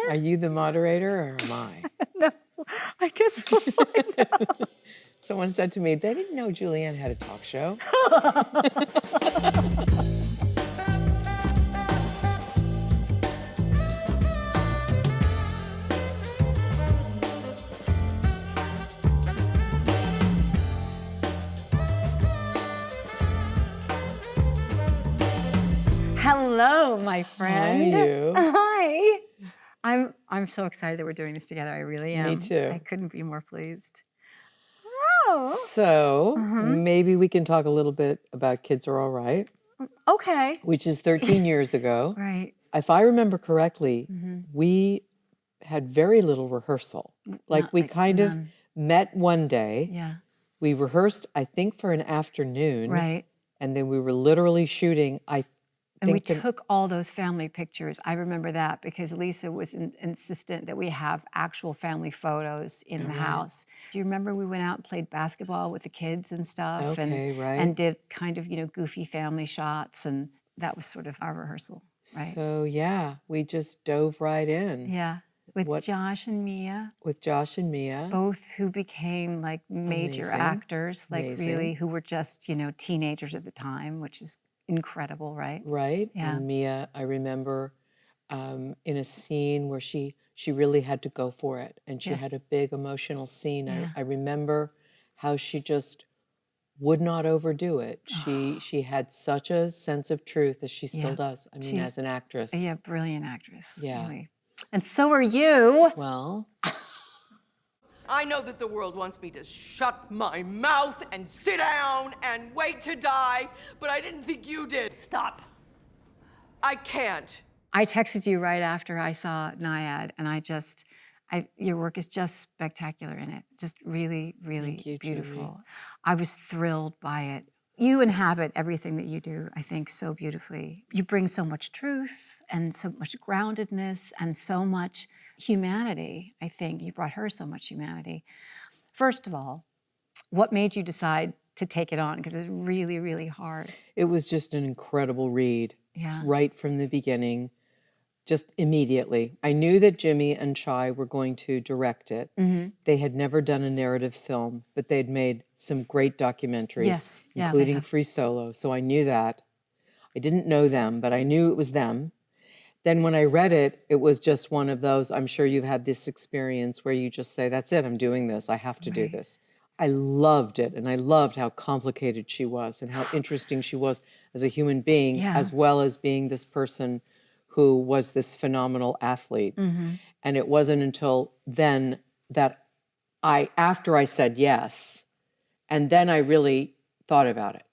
Are you the moderator or am I? No, I guess we'll find out. Someone said to me, they didn't know Julianne had a talk show. Hello, my friend. Hi, you. Hi. I'm so excited that we're doing this together. I really am. Me too. I couldn't be more pleased. Oh. So maybe we can talk a little bit about Kids Are All Right, Okay. which is 13 years ago. Right. If I remember correctly, we had very little rehearsal. Like we kind of none. met one day. Yeah. We rehearsed, I think, for an afternoon. Right. And then we were literally shooting, And we took all those family pictures. I remember that because Lisa was insistent that we have actual family photos in the house. Do you remember we went out and played basketball with the kids and stuff? Okay, right. And did kind of, goofy family shots. And that was sort of our rehearsal, right? So yeah, we just dove right in. Yeah. With Josh and Mia. With Josh and Mia. Both who became like major Amazing. actors, like Amazing. really, who were just, teenagers at the time, which is incredible, right? Right. Yeah. And Mia, I remember in a scene where she really had to go for it. And she had a big emotional scene. Yeah. I remember how she just would not overdo it. She had such a sense of truth, as she still does. I mean, She's as an actress. Yeah, brilliant actress. Yeah. Really. And so are you. Well, I know that the world wants me to shut my mouth and sit down and wait to die, but I didn't think you did. Stop. I can't. I texted you right after I saw Nyad, and your work is just spectacular in it. Just really, really Thank you, beautiful. Julie. I was thrilled by it. You inhabit everything that you do, I think, so beautifully. You bring so much truth and so much groundedness and so much humanity, I think. You brought her so much humanity. First of all, what made you decide to take it on? Because it's really, really hard. it was just an incredible read. Yeah. Right from the beginning. Just immediately. I knew that Jimmy and Chai were going to direct it. They had never done a narrative film, but they'd made some great documentaries, Yes. Yeah, they including have. Free Solo. So I knew that. I didn't know them, but I knew it was them. Then when I read it, it was just one of those, I'm sure you've had this experience where you just say, that's it, I'm doing this. I have to do this. I loved it, and I loved how complicated she was and how interesting she was as a human being, as well as being this person who was this phenomenal athlete. And it wasn't until then that after I said yes, and then I really thought about it.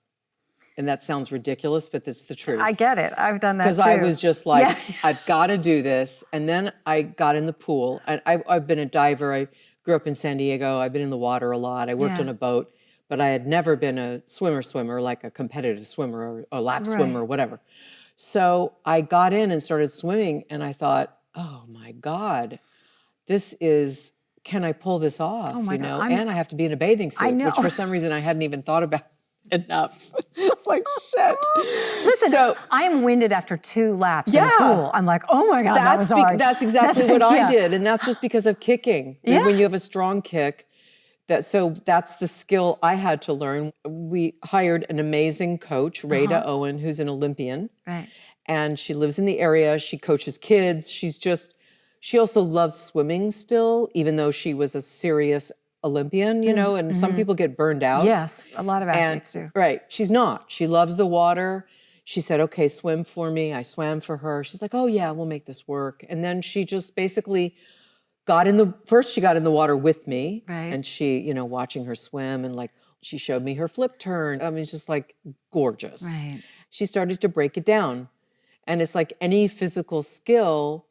And that sounds ridiculous, but that's the truth. I get it. I've done that too. Because I was just like, I've got to do this. And then I got in the pool. And I've been a diver. I grew up in San Diego. I've been in the water a lot. I worked on a boat, but I had never been a swimmer, like a competitive swimmer or a lap swimmer or whatever. So I got in and started swimming, and I thought, oh my God, can I pull this off? Oh my God, And I have to be in a bathing suit, which for some reason I hadn't even thought about enough. It's like, shit. Listen, So, I am winded after 2 laps in the pool. I'm like, oh my God, that was hard. That's exactly what I did, and that's just because of kicking. When you have a strong kick, so that's the skill I had to learn. We hired an amazing coach, Rada Owen, who's an Olympian. Right. And she lives in the area. She coaches kids. She also loves swimming still, even though she was a serious Olympian, and some people get burned out. Yes, a lot of athletes do. Right. She's not. She loves the water. She said, okay, swim for me. I swam for her. She's like, oh yeah, we'll make this work. And then she just basically first she got in the water with me. Right. And she, watching her swim, and like, she showed me her flip turn. I mean, it's just like gorgeous. Right. She started to break it down. And it's like any physical skill,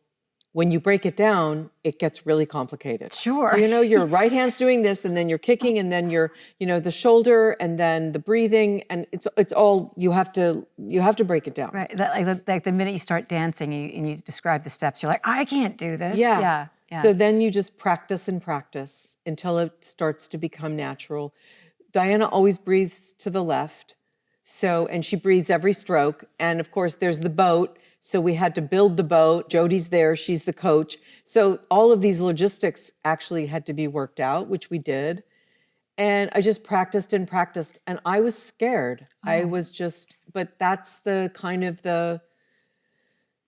when you break it down, it gets really complicated. Sure. Your right hand's doing this, and then you're kicking, and then you're, the shoulder, and then the breathing, and it's all, you have to break it down. Right, like the minute you start dancing and you describe the steps, you're like, I can't do this. Yeah. So then you just practice and practice until it starts to become natural. Diana always breathes to the left. And she breathes every stroke. And of course, there's the boat. So we had to build the boat. Jody's there, she's the coach. So all of these logistics actually had to be worked out, which we did. And I just practiced and practiced, and I was scared. I was just, but that's the kind of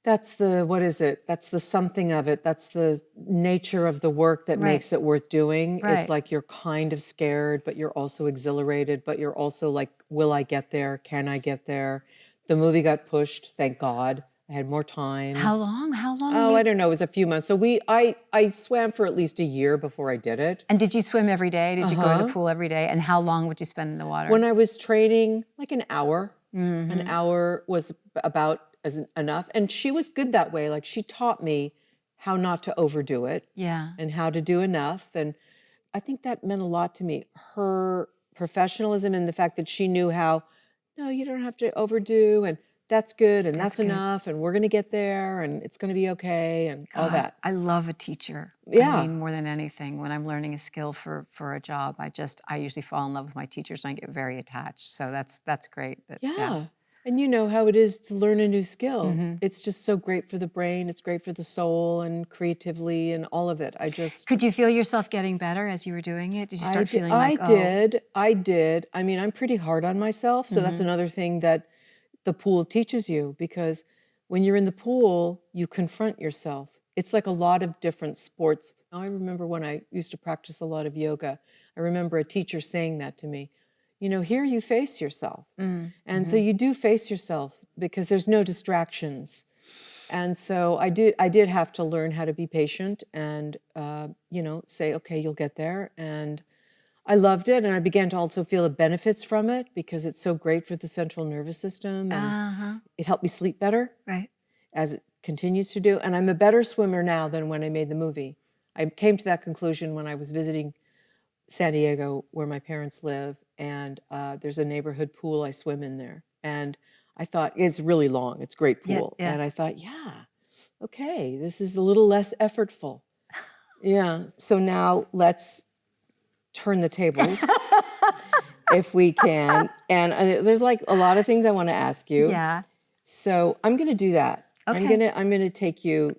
that's the, what is it? That's the something of it. That's the nature of the work that makes it worth doing. It's like you're kind of scared, but you're also exhilarated, but you're also like, will I get there? Can I get there? The movie got pushed, thank God. I had more time. How long? How long? Oh, I don't know. It was a few months. So I swam for at least a year before I did it. And did you swim every day? Did you go to the pool every day? And how long would you spend in the water? When I was training, like an hour. An hour was about enough. And she was good that way. Like she taught me how not to overdo it. Yeah. And how to do enough. And I think that meant a lot to me. Her professionalism and the fact that she knew how, no, you don't have to overdo, and that's good, and that's enough, and we're going to get there, and it's going to be okay, and all that. I love a teacher. Yeah. I mean, more than anything, when I'm learning a skill for a job, I usually fall in love with my teachers, and I get very attached. So that's great. Yeah. And you know how it is to learn a new skill. It's just so great for the brain. It's great for the soul and creatively and all of it. Could you feel yourself getting better as you were doing it? Did you start feeling like, I did. I mean, I'm pretty hard on myself. So that's another thing that the pool teaches you, because when you're in the pool, you confront yourself. It's like a lot of different sports. I remember when I used to practice a lot of yoga, I remember a teacher saying that to me. You know, here you face yourself. And so you do face yourself because there's no distractions. And so I did have to learn how to be patient and, you know, say, okay, you'll get there. And I loved it. And I began to also feel the benefits from it because it's so great for the central nervous system. And it helped me sleep better, as it continues to do. And I'm a better swimmer now than when I made the movie. I came to that conclusion when I was visiting San Diego, where my parents live, and there's a neighborhood pool. I swim in there, and I thought, it's really long. It's a great pool. And I thought, yeah, okay, this is a little less effortful. Yeah. So now let's turn the tables if we can. And there's like a lot of things I want to ask you. Yeah. So I'm going to do that. Okay. I'm going to take you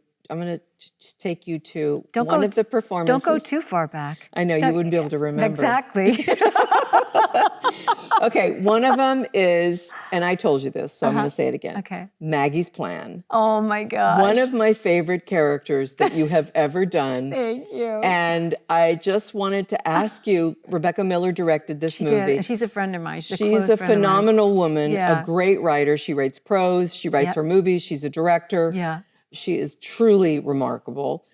to one of the performances. Don't go too far back. I know, you wouldn't be able to remember. Exactly. Okay, one of them is, and I told you this, so I'm going to say it again. Okay. Maggie's Plan. Oh my gosh. One of my favorite characters that you have ever done. Thank you. And I just wanted to ask you, Rebecca Miller directed this movie. She did, and she's a friend of mine. She's a phenomenal woman, a great writer. She writes prose, she writes her movies, she's a director. Yeah. She is truly remarkable.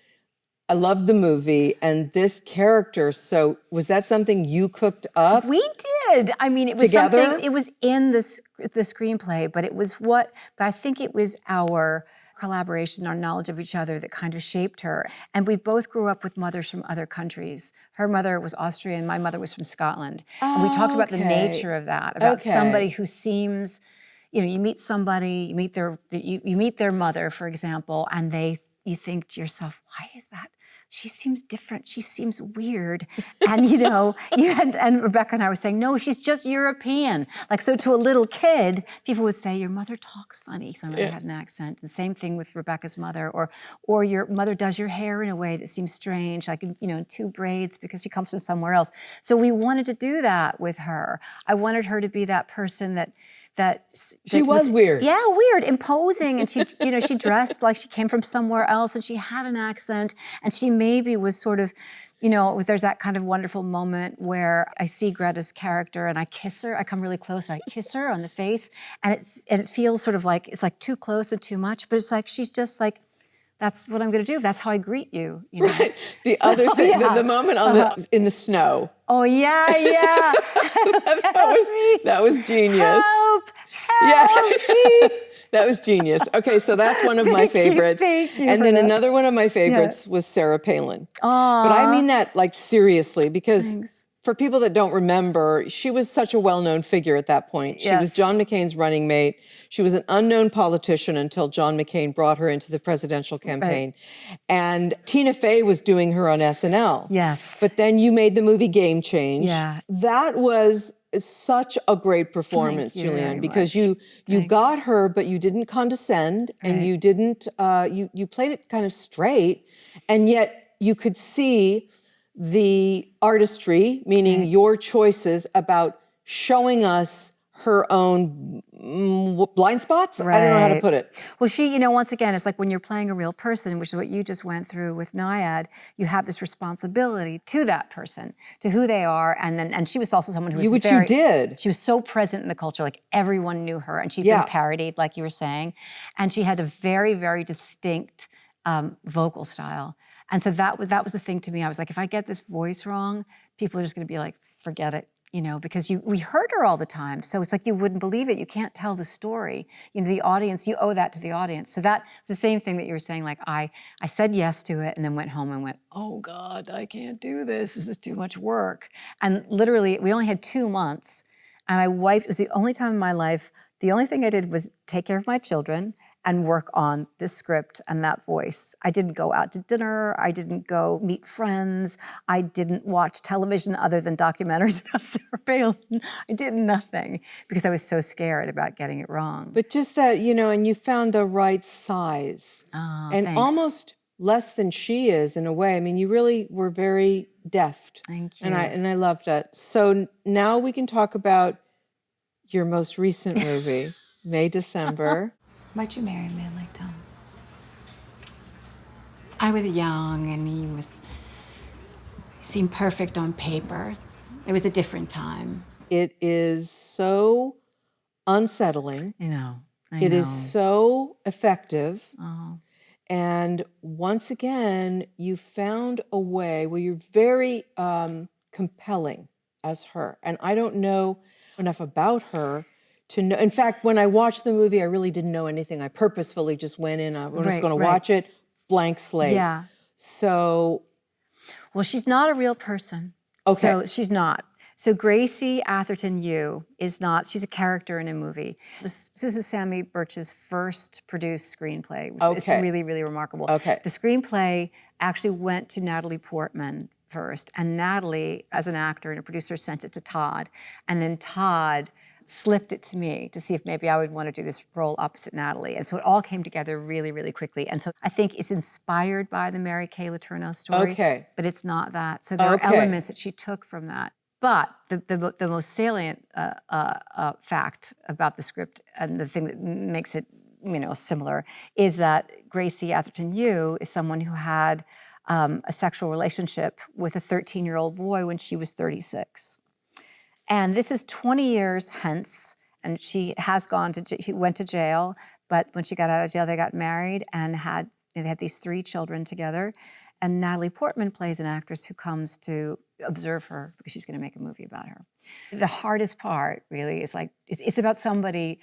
I loved the movie and this character. So was that something you cooked up? We did. I mean, it was together? Something, it was in the screenplay, but but I think it was our collaboration, our knowledge of each other that kind of shaped her. And we both grew up with mothers from other countries. Her mother was Austrian, my mother was from Scotland. And we talked about the nature of that, about somebody who seems, you know, you meet somebody, you meet their mother, for example, and you think to yourself, why is that? She seems different. She seems weird. And, you know, and Rebecca and I were saying, no, she's just European. Like, so to a little kid, people would say, your mother talks funny. So my mother had an accent. And same thing with Rebecca's mother. Or your mother does your hair in a way that seems strange, like, you know, 2 braids because she comes from somewhere else. So we wanted to do that with her. I wanted her to be that person that she was weird. Yeah, weird, imposing, and she, you know, she dressed like she came from somewhere else, and she had an accent, and she maybe was sort of, you know, there's that kind of wonderful moment where I see Greta's character and I kiss her. I come really close and I kiss her on the face, and it feels sort of like it's like too close and too much, but it's like she's just like, that's what I'm going to do. That's how I greet you. You know? Right. The other thing, the moment in the snow. Oh yeah. that was genius. Help! Yeah, that was genius. Okay, so that's one of my favorites. Thank you. And then another one of my favorites was Sarah Palin. Aww. But I mean that like seriously, because for people that don't remember, she was such a well-known figure at that point. She was John McCain's running mate. She was an unknown politician until John McCain brought her into the presidential campaign. Right. And Tina Fey was doing her on SNL. Yes. But then you made the movie Game Change. Yeah. That was is such a great performance, Thank you very Julianne, because much. you Thanks. got her, but you didn't condescend, and Right. you didn't you played it kind of straight, and yet you could see the artistry, meaning Right. your choices about showing us her own blind spots. I don't know how to Right. put it. Well, she, once again, it's like when you're playing a real person, which is what you just went through with Nyad, you have this responsibility to that person, to who they are. And she was also someone who was Which you did. She was so present in the culture, like everyone knew her, and she'd Yeah. been parodied, like you were saying. And she had a very, very distinct vocal style. And so that was the thing to me. I was like, if I get this voice wrong, people are just gonna be like, forget it. Because we heard her all the time. So it's like you wouldn't believe it. You can't tell the story. The audience, you owe that to the audience. So that's the same thing that you were saying, like I said yes to it and then went home and went, oh God, I can't do this. This is too much work. And literally, we only had 2 months and it was the only time in my life, the only thing I did was take care of my children and work on this script and that voice. I didn't go out to dinner. I didn't go meet friends. I didn't watch television other than documentaries about Sarah Palin. I did nothing because I was so scared about getting it wrong. But just that, and you found the right size. Oh, And thanks. almost less than she is in a way. I mean, you really were very deft. Thank you. And I loved it. So now we can talk about your most recent movie, May, December. Why'd you marry a man like Tom? I was young and he seemed perfect on paper. It was a different time. It is so unsettling. I know. It is so effective. Oh. And once again, you found a way where you're very compelling as her. And I don't know enough about her to know. In fact, when I watched the movie, I really didn't know anything. I purposefully just went in, I was Right, going to right. watch it, blank slate. Yeah. So, Well, she's not a real person. Okay. So she's not. So Gracie Atherton Yu is not, she's a character in a movie. This is Sammy Birch's first produced screenplay, which it's Okay. really, really remarkable. Okay. The screenplay actually went to Natalie Portman first, and Natalie, as an actor and a producer, sent it to Todd, and then Todd slipped it to me to see if maybe I would want to do this role opposite Natalie. And so it all came together really, really quickly. And so I think it's inspired by the Mary Kay Letourneau story, Okay. but it's not that. So there are Okay. elements that she took from that. But the most salient fact about the script and the thing that makes it similar is that Gracie Atherton Yu is someone who had a sexual relationship with a 13-year-old boy when she was 36. And this is 20 years hence, and she went to jail, but when she got out of jail, they got married and they had these 3 children together. And Natalie Portman plays an actress who comes to observe her because she's going to make a movie about her. The hardest part really is it's about somebody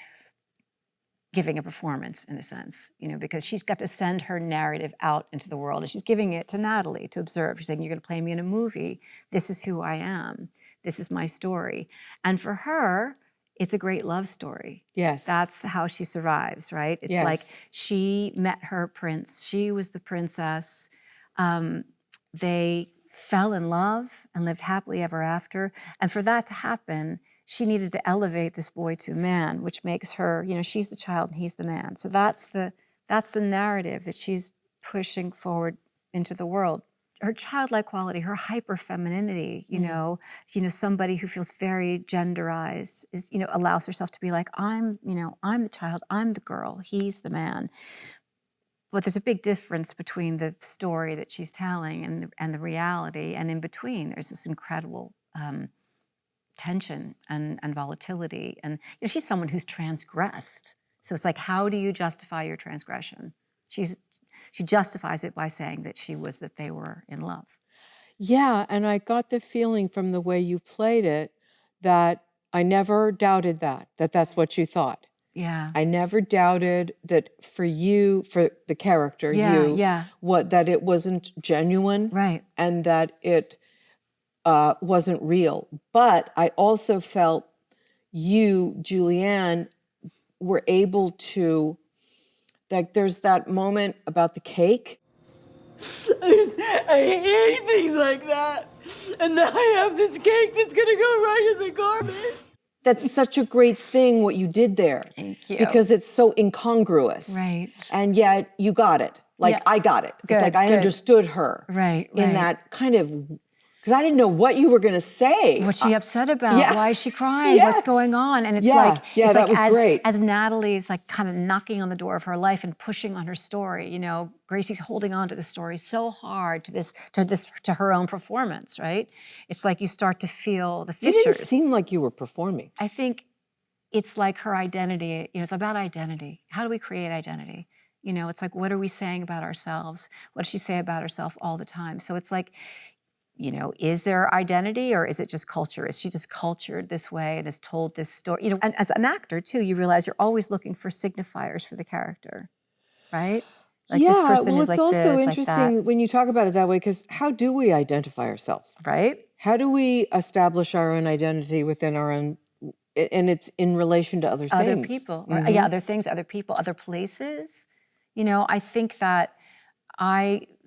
giving a performance in a sense, because she's got to send her narrative out into the world, and she's giving it to Natalie to observe. She's saying, you're going to play me in a movie. This is who I am. This is my story. And for her, it's a great love story. Yes. That's how she survives, right? It's Yes. like she met her prince. She was the princess. They fell in love and lived happily ever after. And for that to happen, she needed to elevate this boy to a man, which makes her, she's the child and he's the man. So that's the narrative that she's pushing forward into the world. Her childlike quality, her hyper femininity, somebody who feels very genderized is, allows herself to be like, I'm the child, I'm the girl, he's the man. But there's a big difference between the story that she's telling and the reality, and in between, there's this incredible tension and volatility. And she's someone who's transgressed. So it's like, how do you justify your transgression? She justifies it by saying that they were in love. Yeah, and I got the feeling from the way you played it that I never doubted that's what you thought. Yeah. I never doubted that for you, for the character, Yeah. that it wasn't genuine. Right. And that it wasn't real. But I also felt you, Julianne, were able to, there's that moment about the cake. I hate things like that. And now I have this cake that's gonna go right in the garbage. That's such a great thing what you did there. Thank you. Because it's so incongruous. Right. And yet you got it. Like Yeah. I got it. It's Good, like I good. understood her. Right, In right. that kind of, because I didn't know what you were going to say. What's she upset about? yeah. Why is she crying? Yeah. What's going on? And it's Yeah, like, yeah, it's that like was great. as Natalie's like kind of knocking on the door of her life and pushing on her story, you know, Gracie's holding on to the story so hard to her own performance, right? It's like you start to feel the You fissures. didn't seem like you were performing. I think it's like her identity, you know, it's about identity. How do we create identity? You know, it's like, what are we saying about ourselves? What does she say about herself all the time? So it's like, you know, is there identity or is it just culture? Is she just cultured this way and has told this story? You know, and as an actor too, you realize you're always looking for signifiers for the character, right? Like yeah, this person well, is it's like also this, interesting like when you talk about it that way, because how do we identify ourselves? that, right? How do we establish our own identity within our own, and it's in relation to other Other things. people, or, yeah, other things, other people, other places. You know, I think that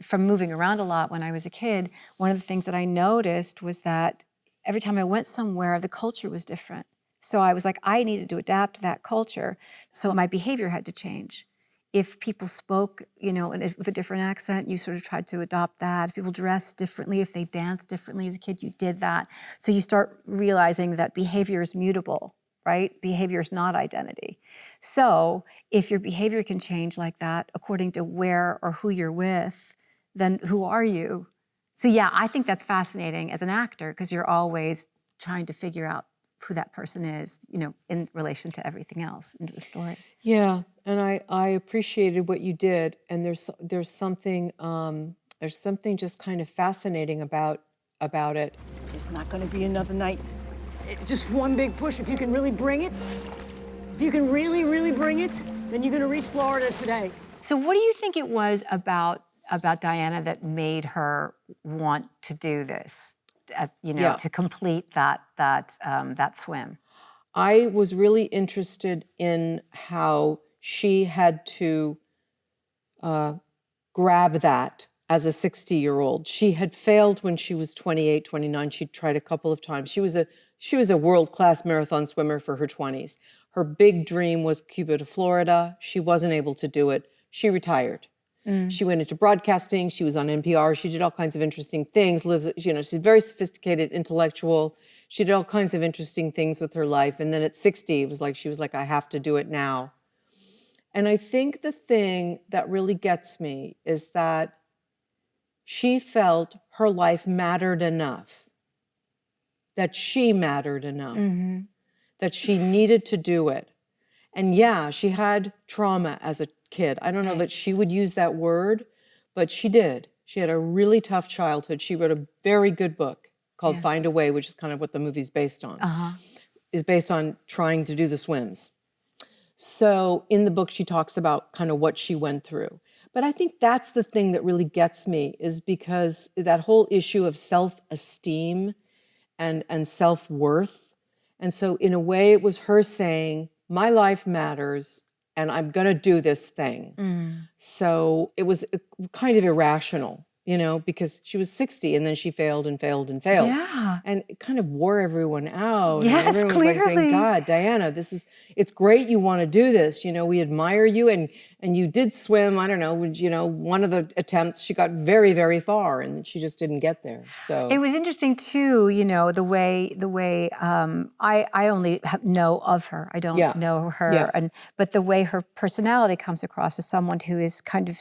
from moving around a lot when I was a kid, one of the things that I noticed was that every time I went somewhere, the culture was different. So I was like, I needed to adapt to that culture. So my behavior had to change. If people spoke, you know, with a different accent, you sort of tried to adopt that. If people dressed differently, if they danced differently as a kid, you did that. So you start realizing that behavior is mutable, right? Behavior is not identity. So if your behavior can change like that according to where or who you're with, then who are you? So yeah, I think that's fascinating as an actor because you're always trying to figure out who that person is, you know, in relation to everything else into the story. Yeah, and I appreciated what you did, and there's something just kind of fascinating about it. It's not gonna be another night. Just one big push. If you can really bring it, if you can really, really bring it, then you're gonna reach Florida today. So what do you think it was about Diana that made her want to do this, you know, Yeah. to complete that swim? I was really interested in how she had to grab that as a 60-year-old. She had failed when she was 28, 29. She'd tried a couple of times. She was a world-class marathon swimmer for her 20s. Her big dream was Cuba to Florida. She wasn't able to do it. She retired. She went into broadcasting. She was on NPR. She did all kinds of interesting things. You know, she's a very sophisticated intellectual. She did all kinds of interesting things with her life. And then at 60, it was like, she was like, I have to do it now. And I think the thing that really gets me is that she felt her life mattered enough, that she mattered enough, that she needed to do it. And yeah, she had trauma as a kid. I don't know that she would use that word, but she did. She had a really tough childhood. She wrote a very good book called Find a Way, which is kind of what the movie's based on. Is based on trying to do the swims. So in the book, she talks about kind of what she went through. But I think that's the thing that really gets me, is because that whole issue of self-esteem and self-worth. And so in a way, it was her saying, my life matters, and I'm going to do this thing. So it was kind of irrational, you know, because she was 60 and then she failed and failed and failed. Yeah. And it kind of wore everyone out. Yes, and everyone was like clearly. saying, God, Diana, it's great you want to do this. You know, we admire you, and you did swim, I don't know, you know, one of the attempts, she got very, very far and she just didn't get there. So It was interesting too, you know, the way I only know of her. I don't know her, Yeah. but the way her personality comes across as someone who is kind of,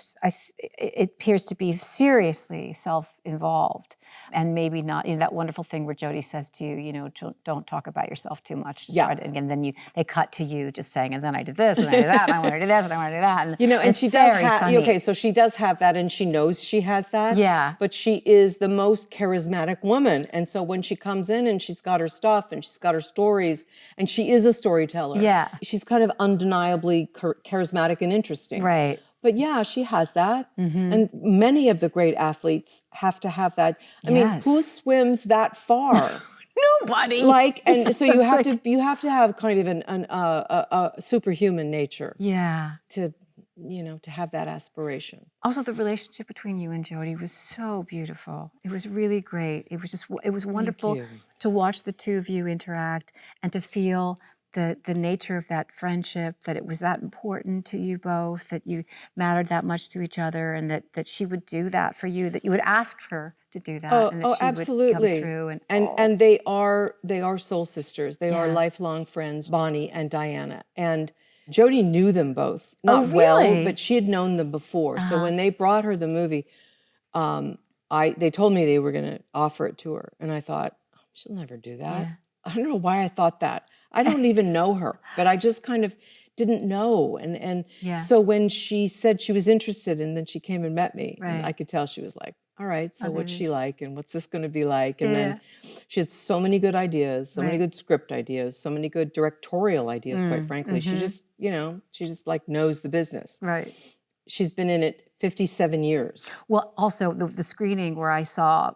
it appears to be seriously self-involved, and maybe not, you know, that wonderful thing where Jodie says to you, you know, don't talk about yourself too much. Just try to, and then they cut to you just saying, and then I did this, and I did that, and I want to do this, and I want to do that. And you know, and it's she does very have, funny. okay, so she does have that, and she knows she has that. Yeah. But she is the most charismatic woman. And so when she comes in and she's got her stuff and she's got her stories, and she is a storyteller. Yeah. She's kind of undeniably charismatic and interesting. Right. But yeah, she has that. And many of the great athletes have to have that. I mean, who swims that far? Nobody. Like, and so you have It's to have kind of a superhuman nature. Yeah. To to have that aspiration. Also, the relationship between you and Jodie was so beautiful. It was really great. It was wonderful you. to watch the two of you interact and to feel the nature of that friendship, that it was that important to you both, that you mattered that much to each other, and that she would do that for you, that you would ask her to do that, and that she Absolutely. would come through. And they are soul sisters. They are Yeah. lifelong friends, Bonnie and Diana. And Jodie knew them both, Oh, not well, really? but she had known them before. So when they brought her the movie, they told me they were going to offer it to her, and I thought, oh, she'll never do that. Yeah. I don't know why I thought that. I don't even know her, but I just kind of didn't know. And Yeah. so when she said she was interested, and then she came and met me, and Right. I could tell she was like, all right, so Oh, there what's it she is. like, and what's this going to be like? And Yeah. then she had so many good ideas, so many Right. good script ideas, so many good directorial ideas, quite frankly. She just, she just like knows the business. Right. She's been in it 57 years. Well, also the screening where I saw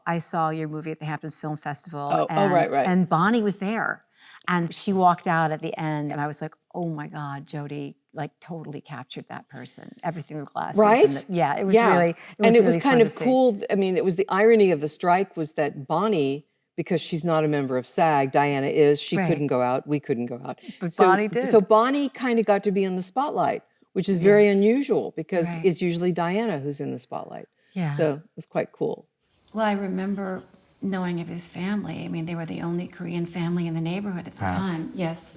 your movie at the Hamptons Film Festival, right. and Bonnie was there, and she walked out at the end, and I was like, oh my God, Jodie like totally captured that person, everything with glasses, Right? and it was really, and it was really kind fun of to see. cool. I mean, it was the irony of the strike was that Bonnie, because she's not a member of SAG, Diana is, she Right. couldn't go out, we couldn't go out. But So- Bonnie did. So Bonnie kind of got to be in the spotlight, which is very unusual because Right. it's usually Diana who's in the spotlight. Yeah. So it was quite cool. Well, I remember knowing of his family. I mean, they were the only Korean family in the neighborhood at the time. Yes.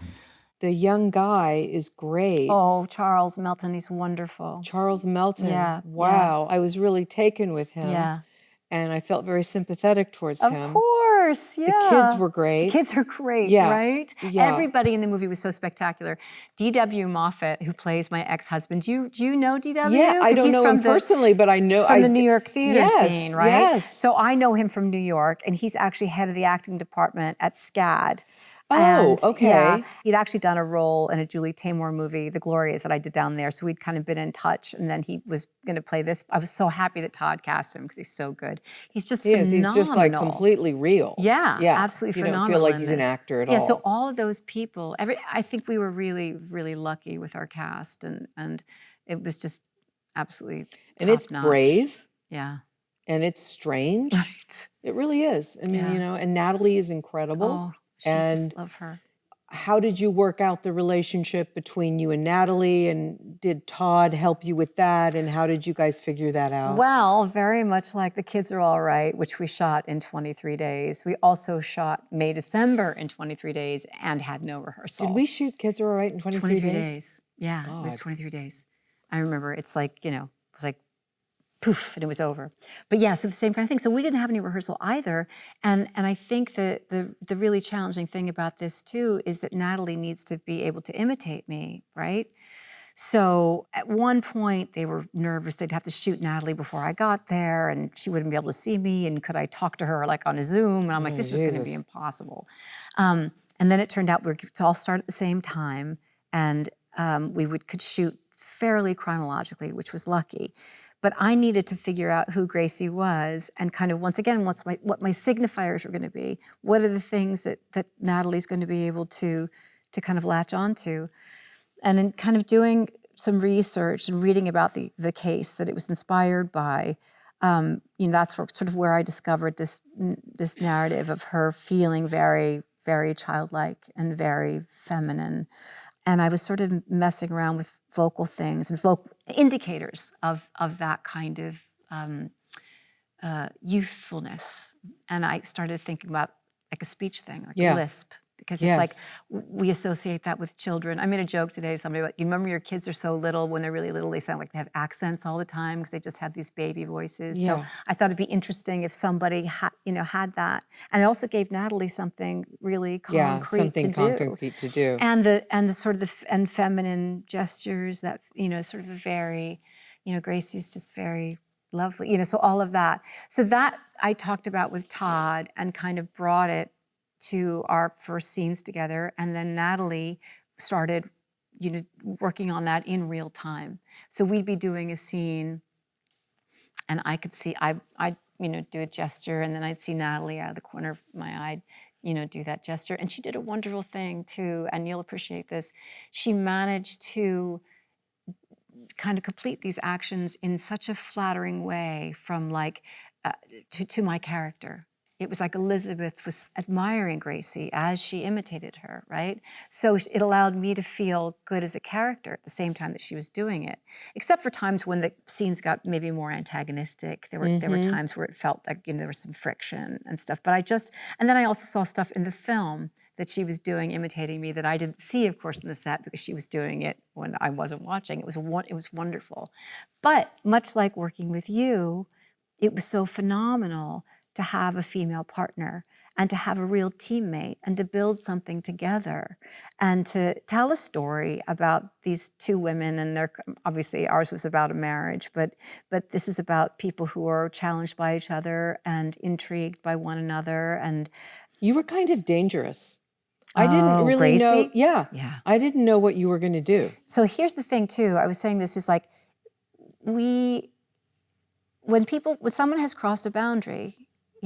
The young guy is great. Oh, Charles Melton, he's wonderful. Charles Melton. Yeah, Wow. I was really taken with him. Yeah. And I felt very sympathetic towards Of him. course, yeah. The kids were great. The kids are great, Yeah, right? yeah. Everybody in the movie was so spectacular. D.W. Moffat, who plays my ex-husband, do you know D.W.? Yeah, I 'Cause don't he's know from him personally, but I know from the New York theater Yes, scene, right? Yes. So I know him from New York, and he's actually head of the acting department at SCAD. Oh, And, okay. Yeah, he'd actually done a role in a Julie Taymor movie, The Glorias, that I did down there. So we'd kind of been in touch, and then he was going to play this. I was so happy that Todd cast him because he's so good. He's just phenomenal. He's just like completely real. Yeah, absolutely You phenomenal. don't feel like in he's an this. actor at Yeah, all. so all of those people, I think we were really, really lucky with our cast, and it was just absolutely And it's top-notch. brave Yeah. and it's strange. Right. It really is. I mean, Yeah. and Natalie is incredible. Oh, she and just love her. how did you work out the relationship between you and Natalie? And did Todd help you with that? And how did you guys figure that out? Well, very much like The Kids Are All Right, which we shot in 23 days. We also shot May, December in 23 days and had no rehearsal. Did we shoot Kids Are All Right in 23 days? Yeah, it was God. 23 days. I remember it's like, it was like poof, and it was over. But yeah, so the same kind of thing. So we didn't have any rehearsal either. And I think that the really challenging thing about this too is that Natalie needs to be able to imitate me, right? So at one point they were nervous they'd have to shoot Natalie before I got there, and she wouldn't be able to see me, and could I talk to her like on a Zoom? And I'm like, this is gonna be impossible. And then it turned out we could all start at the same time, and we could shoot fairly chronologically, which was lucky. But I needed to figure out who Gracie was, and kind of once again, what my signifiers were going to be. What are the things that Natalie's going to be able to kind of latch onto, and in kind of doing some research and reading about the case that it was inspired by. That's sort of where I discovered this narrative of her feeling very, very childlike and very feminine. And I was sort of messing around with vocal things and vocal indicators of that kind of youthfulness. And I started thinking about like a speech thing, like a lisp, because it's like we associate that with children. I made a joke today to somebody about, you remember your kids are so little, when they're really little, they sound like they have accents all the time because they just have these baby voices. So I thought it'd be interesting if somebody had that. And it also gave Natalie something really concrete to do. And the sort of the feminine gestures that, sort of a very, Gracie's just very lovely, so all of that. So that I talked about with Todd and kind of brought it to our first scenes together. And then Natalie started, working on that in real time. So we'd be doing a scene and I could see, I'd do a gesture, and then I'd see Natalie out of the corner of my eye, do that gesture. And she did a wonderful thing too, and you'll appreciate this. She managed to kind of complete these actions in such a flattering way from like to my character. It was like Elizabeth was admiring Gracie as she imitated her, right? So it allowed me to feel good as a character at the same time that she was doing it. Except for times when the scenes got maybe more antagonistic. There were times where it felt like there was some friction and stuff. But and then I also saw stuff in the film that she was doing, imitating me, that I didn't see, of course, in the set because she was doing it when I wasn't watching. It was wonderful. But much like working with you, it was so phenomenal to have a female partner and to have a real teammate and to build something together and to tell a story about these two women. And they're obviously, ours was about a marriage, but this is about people who are challenged by each other and intrigued by one another. And you were kind of dangerous. I didn't really know. Gracie? Yeah. I didn't know what you were going to do. So here's the thing too, I was saying this is like, when someone has crossed a boundary,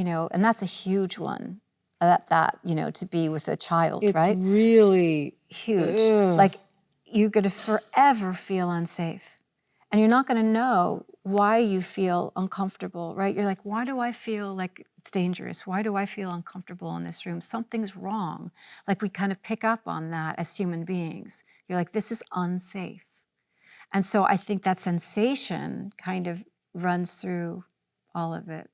and that's a huge one, to be with a child, right? It's really huge. Ugh. Like, you're going to forever feel unsafe. And you're not going to know why you feel uncomfortable, right? You're like, why do I feel like it's dangerous? Why do I feel uncomfortable in this room? Something's wrong. Like, we kind of pick up on that as human beings. You're like, this is unsafe. And so I think that sensation kind of runs through all of it,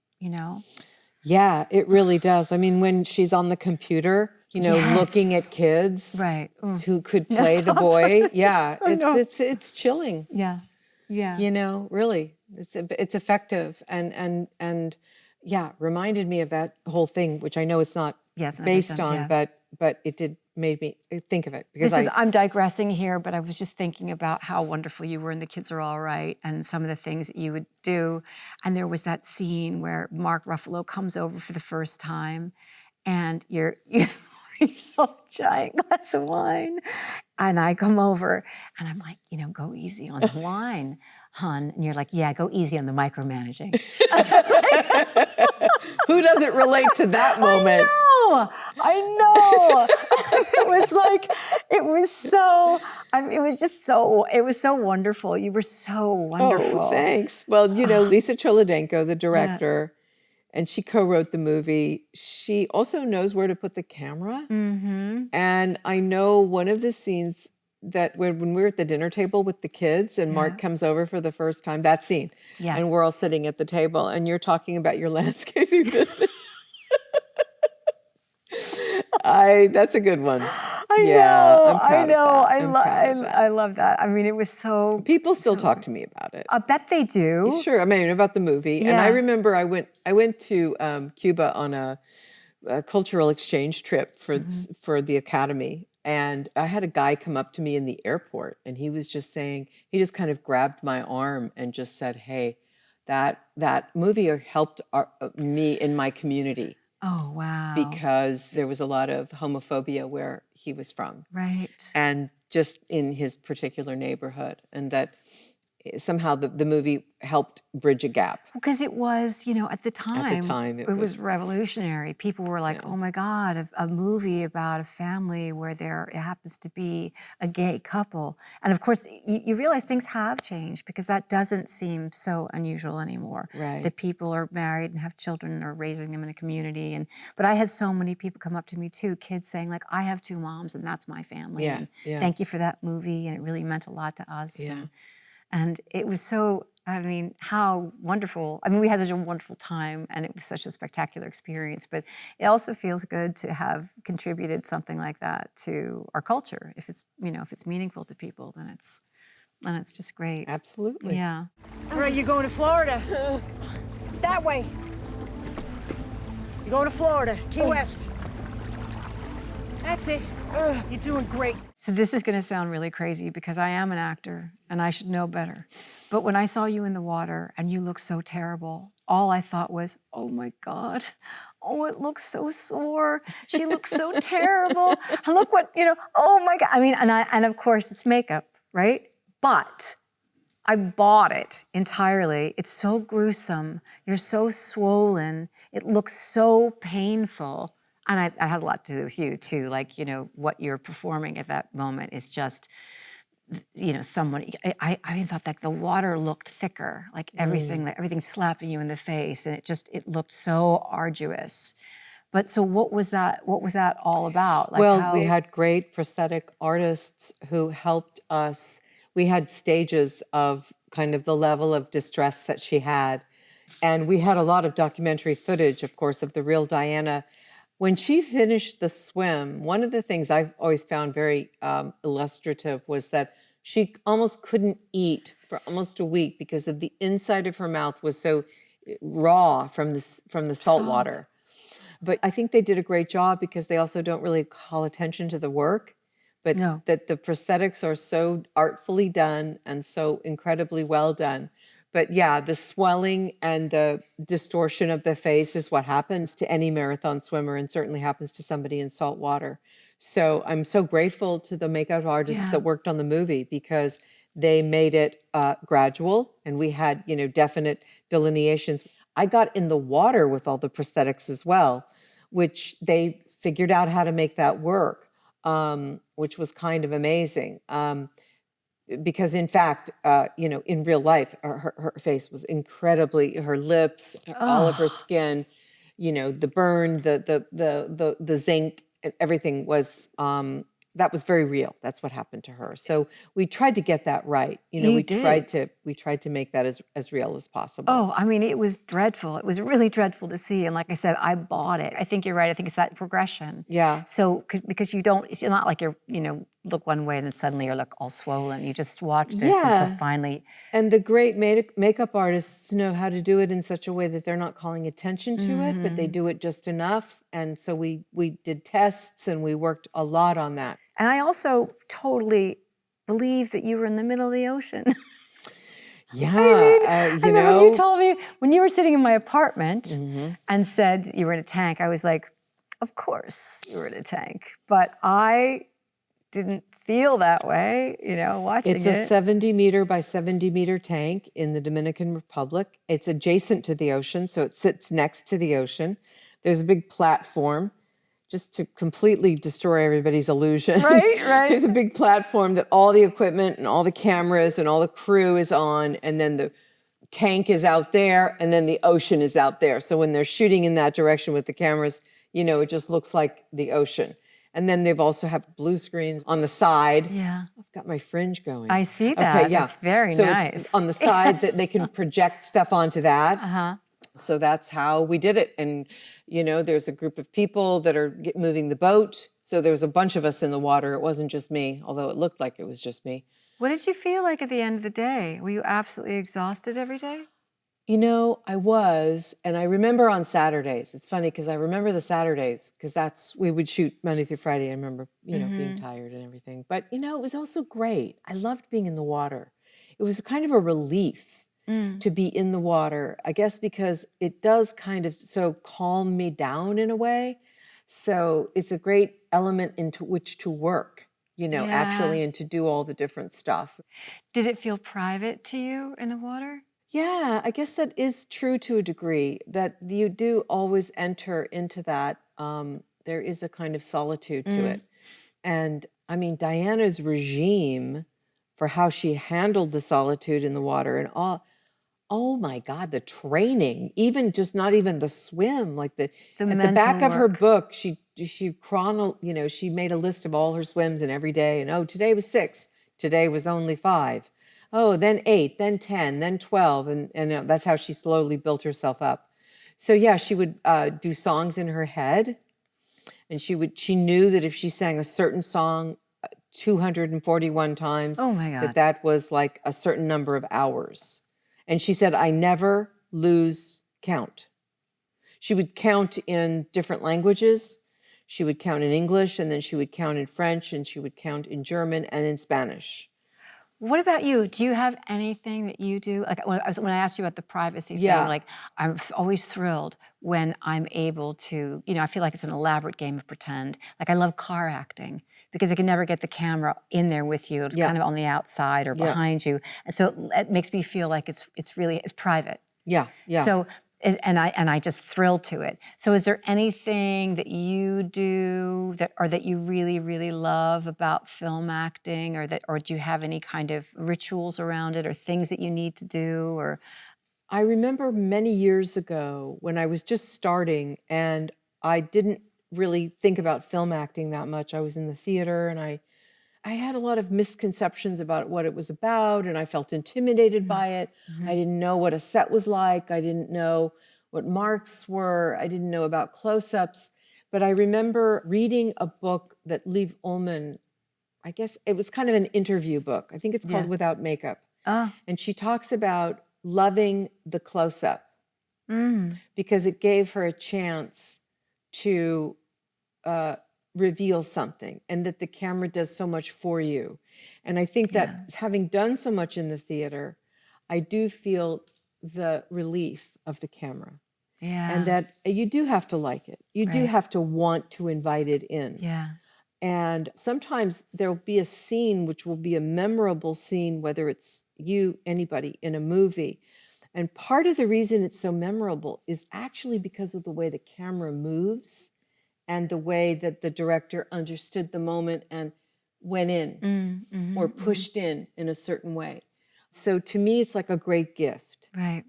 Yeah, it really does. I mean, when she's on the computer, looking at kids right. who could play the boy, yeah, know. it's chilling. Yeah. Really, it's effective and yeah, reminded me of that whole thing, which I know it's not based on, but it made me think of it because I'm digressing here, but I was just thinking about how wonderful you were and the kids are all right and some of the things that you would do. And there was that scene where Mark Ruffalo comes over for the first time and you're so a giant glass of wine. And I come over and I'm like, go easy on the wine, hon. And you're like, yeah, go easy on the micromanaging. Who doesn't relate to that moment? I know. It was like, it was so wonderful. You were so wonderful. Oh, thanks. Well, Lisa Cholodenko, the director, and she co-wrote the movie. She also knows where to put the camera. Mm-hmm. And I know one of the scenes that when we were at the dinner table with the kids and Mark comes over for the first time, that scene, and we're all sitting at the table and you're talking about your landscaping business. That's a good one. I know. I love that. I mean, it was so. People still talk to me about it. I bet they do. Sure. I mean, about the movie. Yeah. And I remember I went to Cuba on a cultural exchange trip for the Academy. And I had a guy come up to me in the airport and he was just saying, he just kind of grabbed my arm and just said, hey, that movie helped me in my community. Oh, wow. Because there was a lot of homophobia where he was from. Right. And just in his particular neighborhood. And that somehow the movie helped bridge a gap. Because it was, at the time, it was revolutionary. People were like, oh my God, a movie about a family where it happens to be a gay couple. And of course, you realize things have changed because that doesn't seem so unusual anymore. Right. That people are married and have children and are raising them in a community. But I had so many people come up to me too, kids saying like, I have two moms and that's my family. Yeah. And thank you for that movie. And it really meant a lot to us. Yeah. And it was so, how wonderful. We had such a wonderful time and it was such a spectacular experience, but it also feels good to have contributed something like that to our culture. If it's meaningful to people, then it's just great. Absolutely. Yeah. All right, you're going to Florida. That way. You're going to Florida, Key West. That's it. You're doing great. So this is going to sound really crazy because I am an actor and I should know better. But when I saw you in the water and you looked so terrible, all I thought was, oh my God, oh, it looks so sore. She looks so terrible. And look what, oh my God. And of course it's makeup, right? But I bought it entirely. It's so gruesome. You're so swollen. It looks so painful. And I had a lot to do with you too, like, what you're performing at that moment is just you know, someone, I thought like the water looked thicker, like everything slapping you in the face, and it looked so arduous. But so what was that all about? Like Well, how, we had great prosthetic artists who helped us. We had stages of kind of the level of distress that she had. And we had a lot of documentary footage, of course, of the real Diana. When she finished the swim, one of the things I've always found very illustrative was that she almost couldn't eat for almost a week because of the inside of her mouth was so raw from the salt water. But I think they did a great job because they also don't really call attention to the work, but No. that the prosthetics are so artfully done and so incredibly well done. But yeah, the swelling and the distortion of the face is what happens to any marathon swimmer and certainly happens to somebody in salt water. So I'm so grateful to the makeup artists Yeah. that worked on the movie because they made it gradual and we had, you know, definite delineations. I got in the water with all the prosthetics as well, which they figured out how to make that work, which was kind of amazing. Because in fact, you know, in real life, her face was incredibly, her lips, all of her skin, you know, the burn, the zinc, and everything was, that was very real. That's what happened to her. So we tried to get that right. You know, You we tried did. to make that as real as possible. Oh, I mean, it was dreadful. It was really dreadful to see. And like I said, I bought it. I think you're right. I think it's that progression. Yeah. So, because it's not like you're, you know, look one way and then suddenly you're like all swollen. You just watch this until Yeah. finally. And the great makeup artists know how to do it in such a way that they're not calling attention to it, but they do it just enough. And so we did tests and we worked a lot on that. And I also totally believe that you were in the middle of the ocean. Yeah, And you then when you know, told me, when you were sitting in my apartment Mm-hmm. and said you were in a tank, I was like, of course you were in a tank. But I didn't feel that way, you know, watching it's it. a 70 meter by 70 meter tank in the Dominican Republic. It's adjacent to the ocean, so it sits next to the ocean. There's a big platform. Just to completely destroy everybody's illusion. Right. There's a big platform that all the equipment and all the cameras and all the crew is on, and then the tank is out there, and then the ocean is out there. So when they're shooting in that direction with the cameras, you know, it just looks like the ocean. And then they've also have blue screens on the side. Yeah. I've got my fringe going. I see that. Okay, yeah. That's very so nice. It's on the side that they can project stuff onto that. Uh-huh. So that's how we did it. And, you know, there's a group of people that are moving the boat. So there was a bunch of us in the water. It wasn't just me, although it looked like it was just me. What did you feel like at the end of the day? Were you absolutely exhausted every day? You know, I was, and I remember on Saturdays. It's funny because I remember the Saturdays because we would shoot Monday through Friday. I remember, you know, being tired and everything. But, you know, it was also great. I loved being in the water. It was kind of a relief. To be in the water, I guess because it does kind of so calm me down in a way. So it's a great element into which to work, you know, actually, and to do all the different stuff. Did it feel private to you in the water? Yeah, I guess that is true to a degree, that you do always enter into that. There is a kind of solitude to it. And I mean, Diana's regime for how she handled the solitude in the water and all. Oh my God, the training, even just not even the swim, like at the back of her book, she you know, she made a list of all her swims and every day. And oh, today was 6, today was only 5. Oh, then 8, then 10, then 12. And that's how she slowly built herself up. So yeah, she would do songs in her head. And she knew that if she sang a certain song 241 times, Oh my God. that was like a certain number of hours. And she said, I never lose count. She would count in different languages. She would count in English, and then she would count in French, and she would count in German and in Spanish. What about you? Do you have anything that you do? Like when I asked you about the privacy Yeah. thing, like I'm always thrilled when I'm able to, you know, I feel like it's an elaborate game of pretend. Like I love car acting because I can never get the camera in there with you. It's kind of on the outside or behind you. And so it makes me feel like it's private. Yeah, yeah. So And I just thrilled to it. So is there anything that you do that you really, really love about film acting, or do you have any kind of rituals around it, or things that you need to do, or? I remember many years ago when I was just starting and I didn't really think about film acting that much. I was in the theater and I had a lot of misconceptions about what it was about, and I felt intimidated by it. I didn't know what a set was like. I didn't know what marks were. I didn't know about close-ups. But I remember reading a book that Liv Ullmann, I guess it was kind of an interview book. I think it's called Yeah. Without Makeup. Oh. And she talks about loving the close-up Mm. because it gave her a chance to reveal something, and that the camera does so much for you. And I think that having done so much in the theater, I do feel the relief of the camera, Yeah. and that you do have to like it. You do Right. have to want to invite it in. Yeah. And sometimes there'll be a scene which will be a memorable scene, whether it's you, anybody in a movie. And part of the reason it's so memorable is actually because of the way the camera moves and the way that the director understood the moment and went in or pushed in a certain way. So to me, it's like a great gift. Right.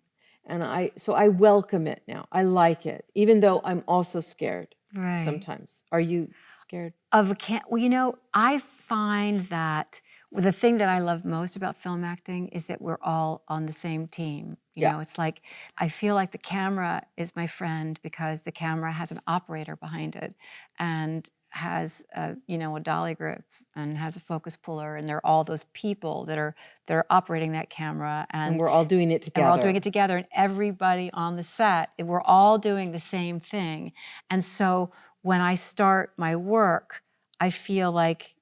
And so I welcome it now. I like it, even though I'm also scared Right. sometimes. Are you scared? Well, I find that the thing that I love most about film acting is that we're all on the same team. You know, it's like, I feel like the camera is my friend because the camera has an operator behind it and has a dolly grip and has a focus puller, and there are all those people that are operating that camera, And we're all doing it together. and we're all doing it together, and everybody on the set, we're all doing the same thing. And so when I start my work, I feel like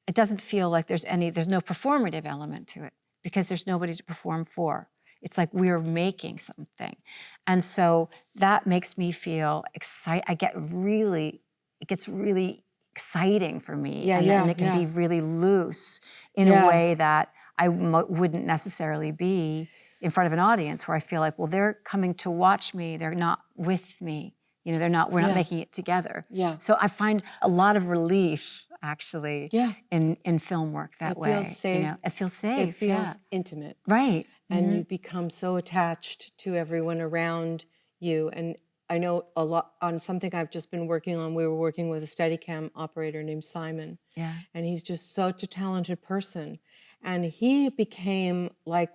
it doesn't feel like there's no performative element to it because there's nobody to perform for. It's like we're making something. And so that makes me feel excited. It gets really exciting for me. And it can be really loose in a way that I wouldn't necessarily be in front of an audience, where I feel like, well, they're coming to watch me. They're not with me. We're not making it together. Yeah. So I find a lot of relief, actually, in film work that way. It feels safe. It feels safe. It feels intimate. Right. And you become so attached to everyone around you. And I know a lot on something I've just been working on. We were working with a Steadicam operator named Simon. Yeah. And he's just such a talented person. And he became like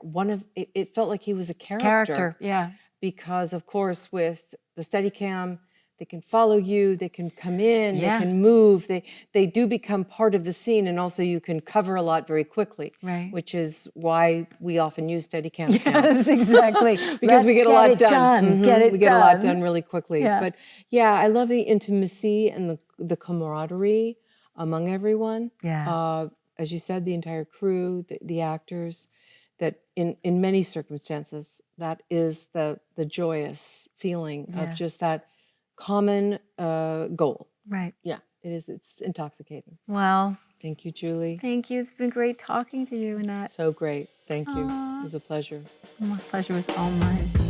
it felt like he was a character. Yeah. Because of course with the Steadicam, they can follow you, they can come in, they Yeah. can move, they do become part of the scene, and also you can cover a lot very quickly, Right. which is why we often use Steadicams now. Yes, exactly. Because we get a lot done. Get we it get a lot done done really quickly. Yeah. But yeah, I love the intimacy and the camaraderie among everyone. Yeah. As you said, the entire crew, the actors, that in many circumstances, that is the joyous feeling of just that common goal. Right. Yeah, it is. It's intoxicating. Well, Thank you, Julie. thank you. It's been great talking to you, Annette. So great. Thank you. It was a pleasure. My pleasure was all mine.